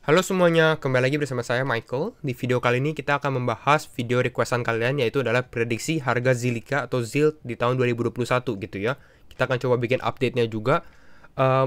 Halo semuanya, kembali lagi bersama saya Michael. Di video kali ini kita akan membahas video requestan kalian, yaitu adalah prediksi harga Zilliqa atau ZIL di tahun 2021 gitu ya. Kita akan coba bikin update-nya juga.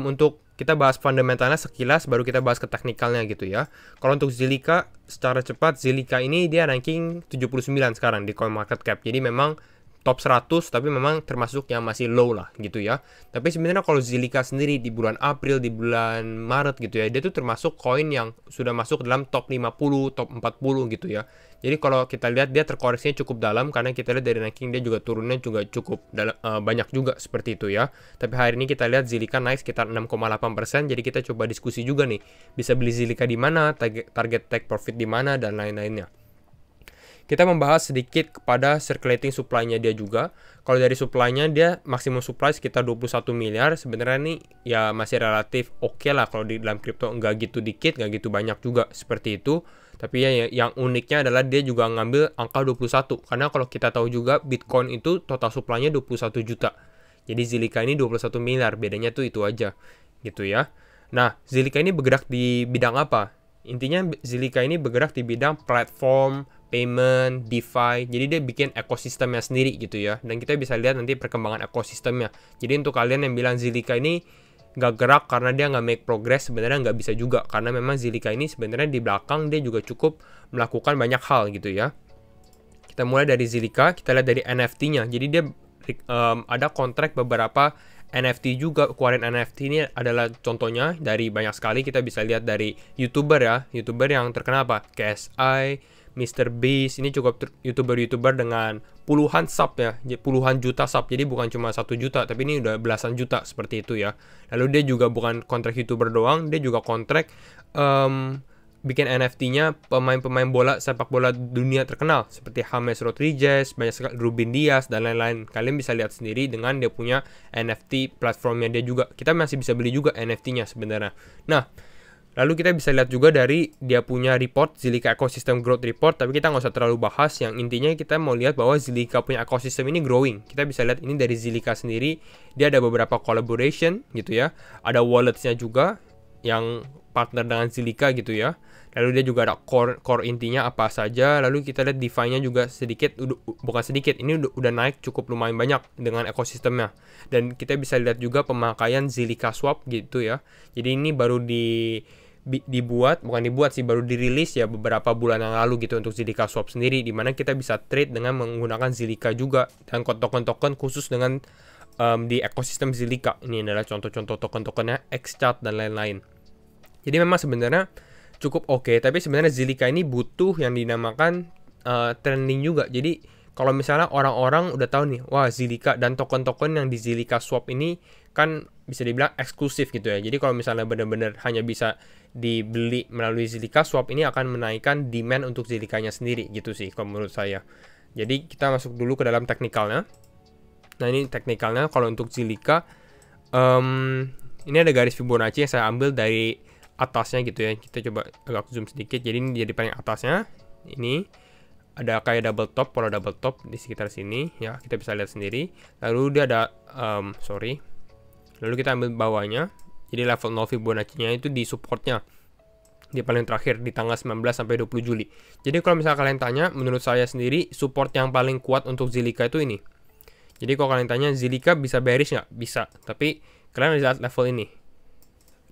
Untuk kita bahas fundamentalnya sekilas, baru kita bahas ke teknikalnya gitu ya. Kalau untuk Zilliqa, secara cepat Zilliqa ini dia ranking 79 sekarang di CoinMarketCap. Jadi memang top 100, tapi memang termasuk yang masih low lah gitu ya. Tapi sebenarnya kalau Zilliqa sendiri di bulan April, di bulan Maret gitu ya, dia tuh termasuk koin yang sudah masuk dalam top 50, top 40 gitu ya. Jadi kalau kita lihat dia terkoreksinya cukup dalam, karena kita lihat dari ranking dia juga turunnya juga cukup banyak juga seperti itu ya. Tapi hari ini kita lihat Zilliqa naik sekitar 6,8%, jadi kita coba diskusi juga nih, bisa beli Zilliqa di mana, target take profit di mana, dan lain-lainnya. Kita membahas sedikit kepada circulating supply-nya dia juga. Kalau dari supply-nya dia maksimum supply sekitar 21 miliar. Sebenarnya ini ya masih relatif oke lah kalau di dalam kripto, nggak gitu dikit, nggak gitu banyak juga seperti itu. Tapi ya yang uniknya adalah dia juga ngambil angka 21. Karena kalau kita tahu juga Bitcoin itu total supply-nya 21 juta. Jadi Zilliqa ini 21 miliar, bedanya tuh itu aja gitu ya. Nah, Zilliqa ini bergerak di bidang apa? Intinya Zilliqa ini bergerak di bidang platform, payment, DeFi. Jadi dia bikin ekosistemnya sendiri gitu ya. Dan kita bisa lihat nanti perkembangan ekosistemnya. Jadi untuk kalian yang bilang Zilliqa ini nggak gerak karena dia nggak make progress, sebenarnya nggak bisa juga. Karena memang Zilliqa ini sebenarnya di belakang dia juga cukup melakukan banyak hal gitu ya. Kita mulai dari Zilliqa, kita lihat dari NFT-nya. Jadi dia ada kontrak beberapa NFT juga. Keluarin NFT ini adalah contohnya dari banyak sekali. Kita bisa lihat dari YouTuber ya. YouTuber yang terkenal apa? KSI, Mr. Beast, ini cukup YouTuber dengan puluhan sub ya, puluhan juta sub. Jadi bukan cuma 1 juta, tapi ini udah belasan juta seperti itu ya. Lalu dia juga bukan kontrak YouTuber doang, dia juga kontrak bikin NFT-nya pemain-pemain bola, sepak bola dunia terkenal seperti James Rodriguez, banyak sekali, Ruben Dias dan lain-lain. Kalian bisa lihat sendiri dengan dia punya NFT platformnya dia juga. Kita masih bisa beli juga NFT-nya sebenarnya. Nah, lalu kita bisa lihat juga dari dia punya report, Zilliqa Ecosystem Growth Report, tapi kita nggak usah terlalu bahas. Yang intinya kita mau lihat bahwa Zilliqa punya ekosistem ini growing. Kita bisa lihat ini dari Zilliqa sendiri, dia ada beberapa collaboration gitu ya. Ada wallets-nya juga yang partner dengan Zilliqa gitu ya. Lalu dia juga ada core intinya apa saja. Lalu kita lihat DeFi-nya juga sedikit, bukan sedikit, ini udah naik cukup lumayan banyak dengan ekosistemnya. Dan kita bisa lihat juga pemakaian Zilliqa Swap gitu ya. Jadi ini baru baru dirilis ya beberapa bulan yang lalu gitu untuk Zilliqa Swap sendiri, dimana kita bisa trade dengan menggunakan Zilliqa juga dan token-token khusus dengan di ekosistem Zilliqa. Ini adalah contoh-contoh token-tokennya, XChat dan lain-lain. Jadi memang sebenarnya cukup oke, tapi sebenarnya Zilliqa ini butuh yang dinamakan trending juga. Jadi kalau misalnya orang-orang udah tahu nih, wah Zilliqa dan token-token yang di Zilliqa Swap ini kan bisa dibilang eksklusif gitu ya. Jadi kalau misalnya benar-benar hanya bisa dibeli melalui Zilliqa Swap, ini akan menaikkan demand untuk Zilliqa-nya sendiri gitu sih kalau menurut saya. Jadi kita masuk dulu ke dalam teknikalnya. Nah ini teknikalnya kalau untuk Zilliqa, ini ada garis Fibonacci yang saya ambil dari atasnya gitu ya. Kita coba agak zoom sedikit. Jadi ini jadi paling atasnya. Ini ada kayak double top, pola double top di sekitar sini ya. Kita bisa lihat sendiri. Lalu dia ada lalu kita ambil bawahnya. Jadi level 0 Fibonacci-nya itu di supportnya, di paling terakhir di tanggal 19 sampai 20 Juli. Jadi kalau misalnya kalian tanya, menurut saya sendiri support yang paling kuat untuk Zilliqa itu ini. Jadi kalau kalian tanya Zilliqa bisa bearish nggak? Bisa. Tapi kalian lihat level ini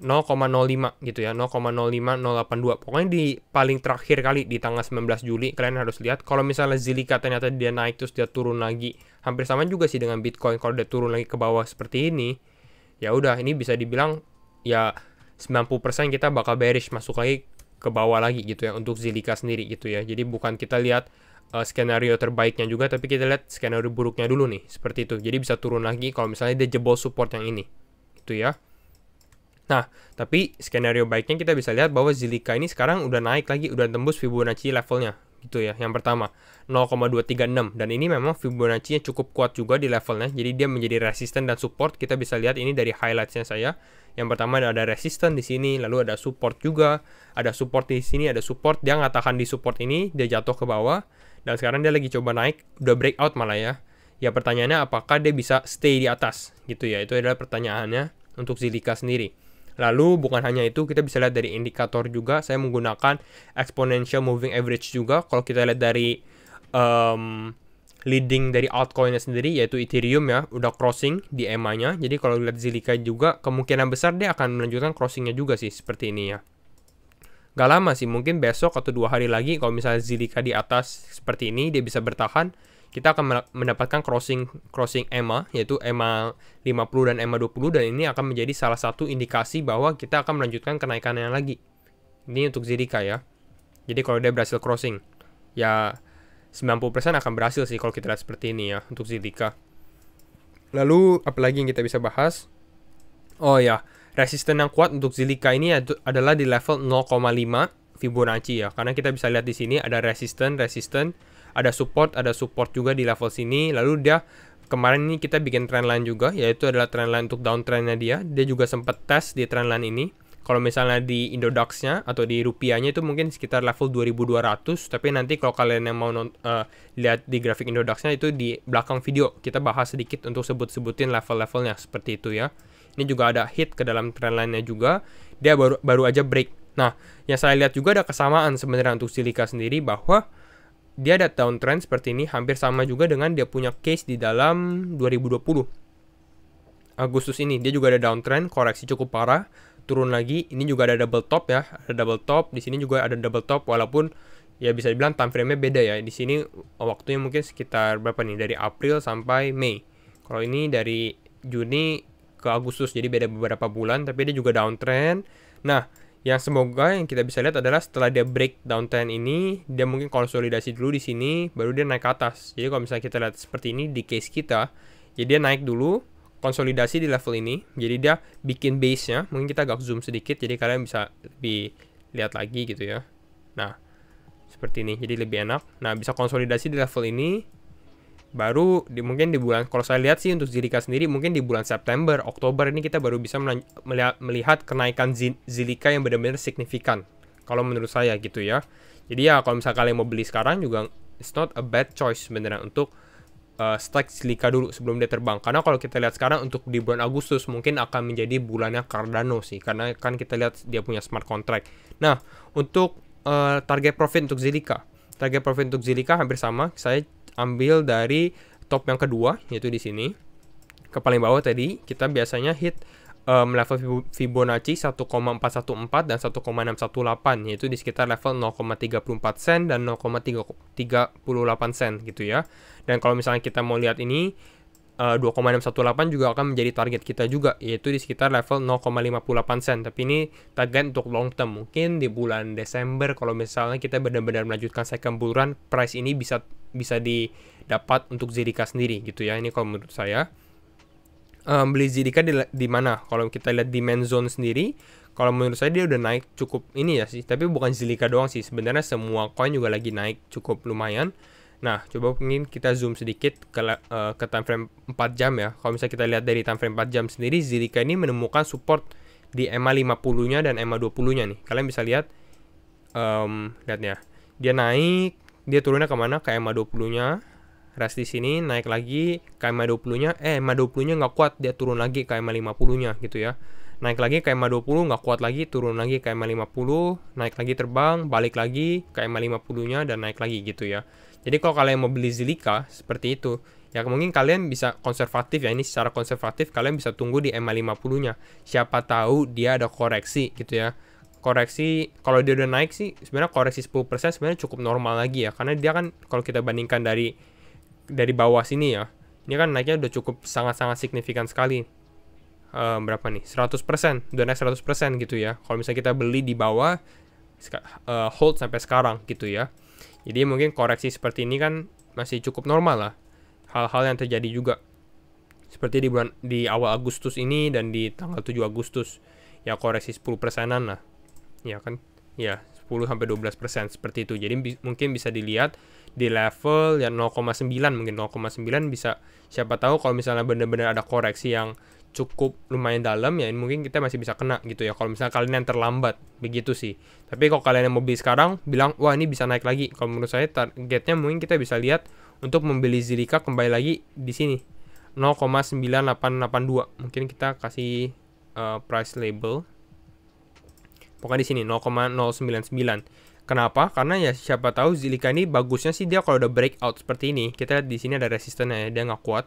0,05 gitu ya, 0,05082. Pokoknya di paling terakhir kali di tanggal 19 Juli kalian harus lihat. Kalau misalnya Zilliqa ternyata dia naik terus dia turun lagi, hampir sama juga sih dengan Bitcoin. Kalau dia turun lagi ke bawah seperti ini, ya udah ini bisa dibilang ya 90% kita bakal bearish, masuk lagi ke bawah lagi gitu ya untuk Zilliqa sendiri gitu ya. Jadi bukan kita lihat skenario terbaiknya juga, tapi kita lihat skenario buruknya dulu nih, seperti itu. Jadi bisa turun lagi kalau misalnya dia jebol support yang ini gitu ya. Nah, tapi skenario baiknya kita bisa lihat bahwa Zilliqa ini sekarang udah naik lagi, udah tembus Fibonacci levelnya gitu ya. Yang pertama 0,236, dan ini memang Fibonacci-nya cukup kuat juga di levelnya. Jadi dia menjadi resisten dan support. Kita bisa lihat ini dari highlights-nya saya. Yang pertama ada resisten di sini, lalu ada support juga, ada support di sini, ada support. Dia nggak tahan di support ini, dia jatuh ke bawah. Dan sekarang dia lagi coba naik, udah breakout malah ya. Ya pertanyaannya apakah dia bisa stay di atas gitu ya. Itu adalah pertanyaannya untuk Zilliqa sendiri. Lalu bukan hanya itu, kita bisa lihat dari indikator juga. Saya menggunakan exponential moving average juga. Kalau kita lihat dari leading dari altcoinnya sendiri, yaitu Ethereum ya, udah crossing di EMA-nya. Jadi kalau lihat Zilliqa juga, kemungkinan besar dia akan melanjutkan crossingnya juga sih, seperti ini ya. Gak lama sih, mungkin besok atau 2 hari lagi, kalau misalnya Zilliqa di atas seperti ini, dia bisa bertahan, kita akan mendapatkan crossing EMA, yaitu EMA 50 dan EMA 20, dan ini akan menjadi salah satu indikasi bahwa kita akan melanjutkan kenaikannya lagi. Ini untuk Zilliqa ya. Jadi kalau dia berhasil crossing, ya 90% akan berhasil sih kalau kita lihat seperti ini ya, untuk Zilliqa. Lalu, apalagi yang kita bisa bahas? Oh ya, resisten yang kuat untuk Zilliqa ini adalah di level 0,5 Fibonacci ya. Karena kita bisa lihat di sini ada resisten, ada support juga di level sini. Lalu dia kemarin ini kita bikin trendline juga, yaitu adalah trendline untuk downtrendnya dia. Dia juga sempat tes di trendline ini. Kalau misalnya di Indodax-nya atau di rupiahnya itu mungkin sekitar level 2200, tapi nanti kalau kalian yang mau lihat di grafik Indodax-nya itu di belakang video kita bahas sedikit untuk sebutin level-levelnya seperti itu ya. Ini juga ada hit ke dalam trendline-nya juga. Dia baru aja break. Nah, yang saya lihat juga ada kesamaan sebenarnya untuk Zilliqa sendiri, bahwa dia ada downtrend seperti ini, hampir sama juga dengan dia punya case di dalam 2020. Agustus ini dia juga ada downtrend, koreksi cukup parah, turun lagi. Ini juga ada double top ya, ada double top. Di sini juga ada double top, walaupun ya bisa dibilang time frame-nya beda ya. Di sini waktunya mungkin sekitar berapa nih, dari April sampai Mei. Kalau ini dari Juni ke Agustus, jadi beda beberapa bulan, tapi dia juga downtrend. Nah, yang semoga yang kita bisa lihat adalah setelah dia break downtrend ini, dia mungkin konsolidasi dulu di sini, baru dia naik ke atas. Jadi kalau misalnya kita lihat seperti ini di case kita, jadi dia naik dulu, konsolidasi di level ini, jadi dia bikin base-nya. Mungkin kita agak zoom sedikit, jadi kalian bisa lebih lihat lagi gitu ya. Nah, seperti ini, jadi lebih enak. Nah, bisa konsolidasi di level ini, baru mungkin di bulan, kalau saya lihat sih untuk Zilliqa sendiri mungkin di bulan September, Oktober ini kita baru bisa melihat kenaikan Zilliqa yang benar-benar signifikan, kalau menurut saya gitu ya. Jadi ya kalau misalnya kalian mau beli sekarang juga it's not a bad choice sebenarnya untuk strike Zilliqa dulu sebelum dia terbang. Karena kalau kita lihat sekarang untuk di bulan Agustus mungkin akan menjadi bulannya Cardano sih, karena kan kita lihat dia punya smart contract. Nah, untuk target profit untuk Zilliqa, hampir sama. Saya ambil dari top yang kedua, yaitu di sini ke paling bawah. Tadi kita biasanya hit level Fibonacci 1,414 dan 1,618, yaitu di sekitar level 0,34 sen dan 0,38 sen gitu ya. Dan kalau misalnya kita mau lihat ini 2,618 juga akan menjadi target kita juga, yaitu di sekitar level 0,58 sen. Tapi ini target untuk long term, mungkin di bulan Desember kalau misalnya kita benar-benar melanjutkan second bull run, price ini bisa didapat untuk Zilliqa sendiri gitu ya. Ini kalau menurut saya. Beli Zilliqa di mana? Kalau kita lihat di main zone sendiri, kalau menurut saya dia udah naik cukup ini ya sih. Tapi bukan Zilliqa doang sih, sebenarnya semua coin juga lagi naik cukup lumayan. Nah, coba mungkin kita zoom sedikit ke time frame 4 jam ya. Kalau misalnya kita lihat dari time frame 4 jam sendiri, Zilliqa ini menemukan support di EMA 50-nya dan EMA 20-nya nih. Kalian bisa lihat, lihatnya. Dia naik, dia turunnya kemana? Ke EMA 20-nya. Rest di sini, naik lagi ke EMA 20-nya. EMA 20-nya nggak kuat, dia turun lagi ke EMA 50-nya gitu ya. Naik lagi ke EMA 20, nggak kuat lagi, turun lagi ke EMA 50, naik lagi terbang, balik lagi ke EMA 50-nya, dan naik lagi gitu ya. Jadi kalau kalian mau beli Zilliqa seperti itu, ya mungkin kalian bisa konservatif ya, ini secara konservatif kalian bisa tunggu di EMA 50-nya. Siapa tahu dia ada koreksi gitu ya. Koreksi, kalau dia udah naik sih, sebenarnya koreksi 10% sebenarnya cukup normal lagi ya. Karena dia kan, kalau kita bandingkan dari bawah sini ya, ini kan naiknya udah cukup sangat-sangat signifikan sekali. Berapa nih? 100%, udah naik 100% gitu ya. Kalau misalnya kita beli di bawah, hold sampai sekarang gitu ya. Jadi mungkin koreksi seperti ini kan masih cukup normal lah. Hal-hal yang terjadi juga seperti di awal Agustus ini dan di tanggal 7 Agustus ya, koreksi 10%-an lah. Ya kan? Ya, 10-12% seperti itu. Jadi mungkin bisa dilihat di level ya 0,9, mungkin 0,9 bisa, siapa tahu kalau misalnya benar-benar ada koreksi yang cukup lumayan dalam ya, mungkin kita masih bisa kena gitu ya, kalau misalnya kalian yang terlambat begitu sih. Tapi kalau kalian yang mau beli sekarang bilang wah ini bisa naik lagi, kalau menurut saya targetnya mungkin kita bisa lihat untuk membeli Zilliqa kembali lagi di sini 0,9882. Mungkin kita kasih price label Pokoknya di sini 0,099. Kenapa? Karena ya siapa tahu Zilliqa ini bagusnya sih dia kalau udah breakout seperti ini. Kita lihat di sini ada resistennya ya, dia nggak kuat.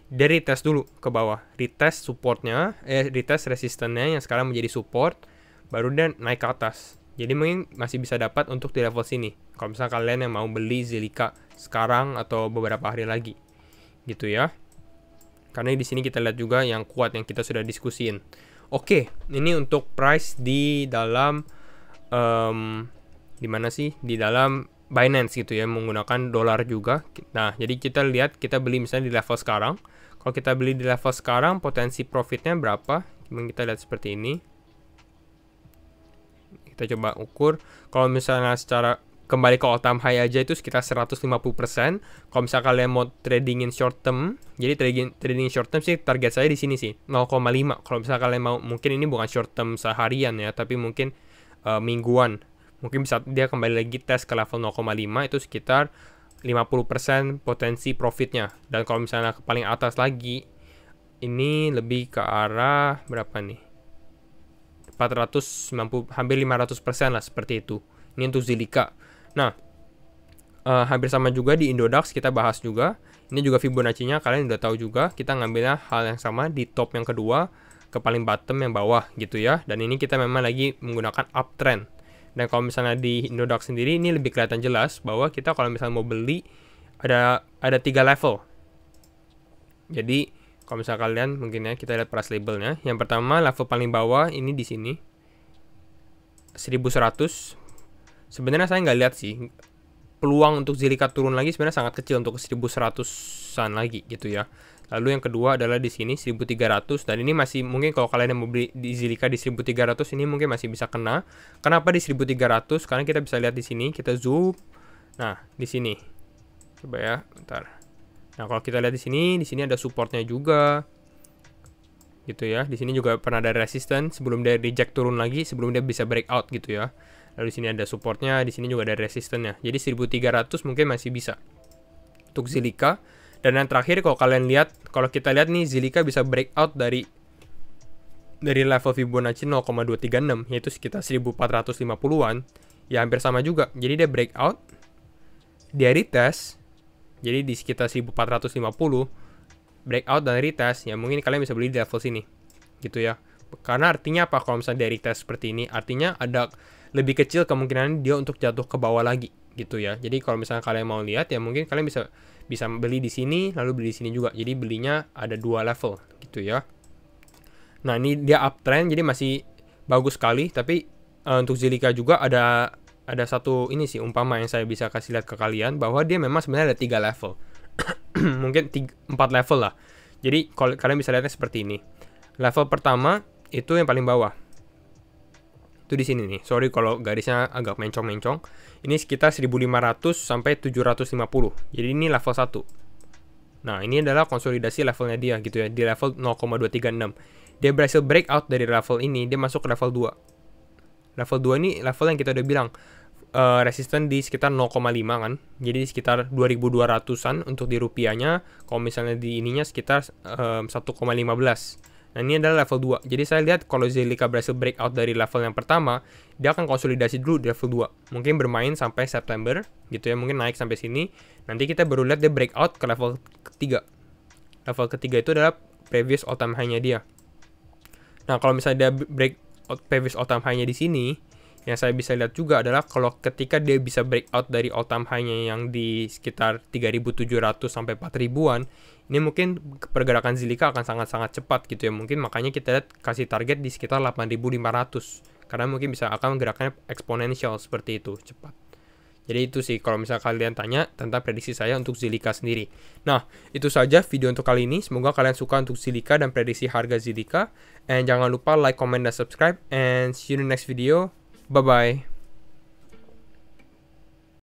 Dia retest dulu ke bawah, retest supportnya, retest resistennya yang sekarang menjadi support, baru dia naik ke atas. Jadi mungkin masih bisa dapat untuk di level sini. Kalau misalnya kalian yang mau beli Zilliqa sekarang atau beberapa hari lagi, gitu ya. Karena di sini kita lihat juga yang kuat yang kita sudah diskusiin. Oke, ini untuk price di dalam di mana sih? Di dalam Binance gitu ya, menggunakan dolar juga. Nah, jadi kita lihat kita beli misalnya di level sekarang. Kalau kita beli di level sekarang, potensi profitnya berapa? Kita lihat seperti ini. Kita coba ukur. Kalau misalnya secara kembali ke all time high aja itu sekitar 150%. Kalau misalnya kalian mau tradingin short term, jadi trading short term sih target saya di sini sih 0,5. Kalau misalnya kalian mau, mungkin ini bukan short term seharian ya, tapi mungkin mingguan. Mungkin bisa dia kembali lagi tes ke level 0,5 itu sekitar 50% potensi profitnya. Dan kalau misalnya ke paling atas lagi, ini lebih ke arah berapa nih? 490, hampir 500% lah seperti itu. Ini untuk Zilliqa. Nah, hampir sama juga di Indodax kita bahas juga. Ini juga Fibonacci-nya kalian udah tahu juga. Kita ngambilnya hal yang sama di top yang kedua ke paling bottom yang bawah gitu ya. Dan ini kita memang lagi menggunakan uptrend. Dan kalau misalnya di Indodax sendiri ini lebih kelihatan jelas bahwa kita kalau misalnya mau beli ada 3 level. Jadi kalau misalnya kalian mungkin ya kita lihat price labelnya. Yang pertama level paling bawah ini di sini 1100. Sebenarnya saya nggak lihat sih peluang untuk Zilliqa turun lagi sebenarnya sangat kecil untuk 1100-an lagi gitu ya. Lalu yang kedua adalah di sini 1300 dan ini masih mungkin kalau kalian yang mau beli di Zilliqa di 1300 ini mungkin masih bisa kena. Kenapa di 1300? Karena kita bisa lihat di sini, kita zoom. Nah, di sini. Coba ya, bentar. Nah, kalau kita lihat di sini ada supportnya juga. Gitu ya. Di sini juga pernah ada resistance sebelum dia reject turun lagi, sebelum dia bisa breakout gitu ya. Lalu di sini ada supportnya, di sini juga ada resistance-nya. Jadi 1300 mungkin masih bisa untuk Zilliqa. Dan yang terakhir kalau kalian lihat, kalau kita lihat nih Zilliqa bisa breakout dari level Fibonacci 0,236 yaitu sekitar 1450-an. Ya hampir sama juga. Jadi dia breakout, dia retest. Jadi di sekitar 1450 breakout dan retest, ya mungkin kalian bisa beli di level sini. Gitu ya. Karena artinya apa kalau misalnya dia retest seperti ini? Artinya ada lebih kecil kemungkinan dia untuk jatuh ke bawah lagi gitu ya. Jadi kalau misalnya kalian mau lihat ya mungkin kalian bisa beli di sini lalu beli di sini juga. Jadi belinya ada 2 level gitu ya. Nah, ini dia uptrend jadi masih bagus sekali, tapi untuk Zilliqa juga ada satu ini sih umpama yang saya bisa kasih lihat ke kalian bahwa dia memang sebenarnya ada 3 level. Mungkin 4 level lah. Jadi kalau kalian bisa lihatnya seperti ini. Level pertama itu yang paling bawah. Itu di sini nih. Sorry kalau garisnya agak mencong-mencong. Ini sekitar 1500 sampai 750. Jadi ini level 1. Nah, ini adalah konsolidasi levelnya dia gitu ya, di level 0,236. Dia berhasil breakout dari level ini, dia masuk ke level 2. Level 2 ini level yang kita udah bilang resisten di sekitar 0,5 kan. Jadi sekitar 2200-an untuk di rupiahnya. Kalau misalnya di ininya sekitar 1,15. Nah, ini adalah level 2. Jadi saya lihat kalau Zilliqa berhasil breakout dari level yang pertama, dia akan konsolidasi dulu di level 2. Mungkin bermain sampai September gitu ya, mungkin naik sampai sini. Nanti kita baru lihat dia breakout ke level ketiga. Level ketiga itu adalah previous all time high-nya dia. Nah, kalau misalnya dia breakout previous all time high-nya di sini, yang saya bisa lihat juga adalah kalau ketika dia bisa breakout dari all time high-nya yang di sekitar 3.700 sampai 4.000-an, ini mungkin pergerakan Zilliqa akan sangat-sangat cepat gitu ya. Mungkin makanya kita lihat kasih target di sekitar 8.500. Karena mungkin bisa akan gerakannya eksponensial seperti itu, cepat. Jadi itu sih kalau misalnya kalian tanya tentang prediksi saya untuk Zilliqa sendiri. Nah, itu saja video untuk kali ini. Semoga kalian suka untuk Zilliqa dan prediksi harga Zilliqa. And jangan lupa like, comment, dan subscribe. And see you in the next video. Bye-bye.